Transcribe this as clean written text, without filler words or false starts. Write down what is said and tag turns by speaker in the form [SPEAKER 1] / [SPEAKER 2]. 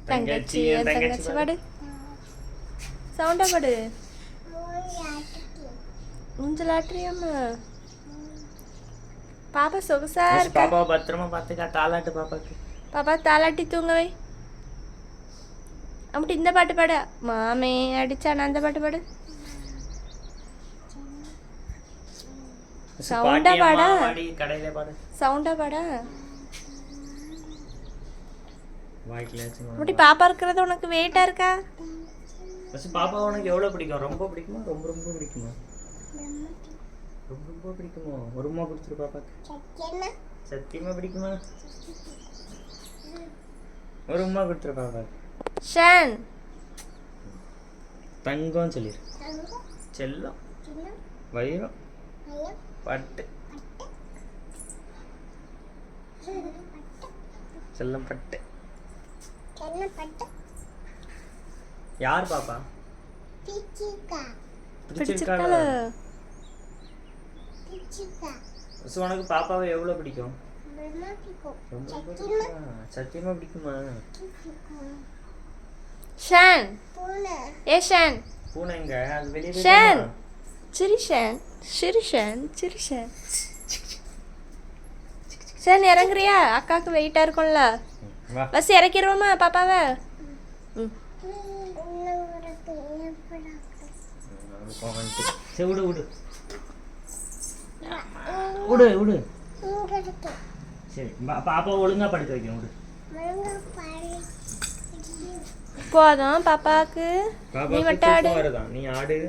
[SPEAKER 1] தங்கச்சி தங்கச்சி பாடு சவுண்டா பாடு மூஞ்சலாட்டுறியம்மா பாப்பா சொகுசா இருக்கா
[SPEAKER 2] பாப்பா பத்திரமா பார்த்துக்கா தாலாட்டு பாப்பாக்கு
[SPEAKER 1] பாப்பா தாலாட்டி தூங்கவை அப்படி இந்த பாட்டு பாடு மாமே அடிச்சானா அந்த பாட்டு பாடு சவுண்டா பாடா
[SPEAKER 2] கடையில பாடு
[SPEAKER 1] சவுண்டா பாடா
[SPEAKER 2] வாய்க்கலாச்சு
[SPEAKER 1] அப்படி பாப்பா இருக்கிறது உனக்கு வெயிட்டா இருக்கா
[SPEAKER 2] ஃபர்ஸ்ட் பாப்பா உனக்கு எவ்வளவு பிடிக்கும் ரொம்ப பிடிக்குமா ரொம்ப ரொம்ப பிடிக்குமா ரொம்ப ரொம்ப பிடிக்குமா ஒரு உம்மா கொடுத்துரு பாப்பாக்கு சத்தியமா பிடிக்குமா ஒரு உம்மா கொடுத்துரு பாப்பாக்கு
[SPEAKER 1] ஷான்
[SPEAKER 2] தங்கம் சொல்லிரு செல்லம் வைரம் பட்டு செல்லம் பட்டு யார் பாப்பா பிடிச்சிருக்காள உனக்கு பாப்பாவை எவ்வளவு பிடிக்கும் ரொம்ப பிடிக்குமா சத்தியமா பிடிக்குமா
[SPEAKER 1] ஷான் ஏ ஷான்
[SPEAKER 2] பூனை எங்க அது வெளியே
[SPEAKER 1] ஷான் சிரி ஷான் சிரி ஷான் சிரி ஷான் ஷான் இறங்குறியா அக்காவுக்கு வெயிட்டா இருக்கும்ல பஸ் இறக்கிடுவோமா பாப்பாவை
[SPEAKER 2] விடு விடு விடு விடு சரி பாப்பா ஒழுங்கா படிக்க வைக்கணும் விடு
[SPEAKER 1] போதும் பாப்பாவுக்கு நீ மட்டும் ஆடு
[SPEAKER 2] நீ ஆடு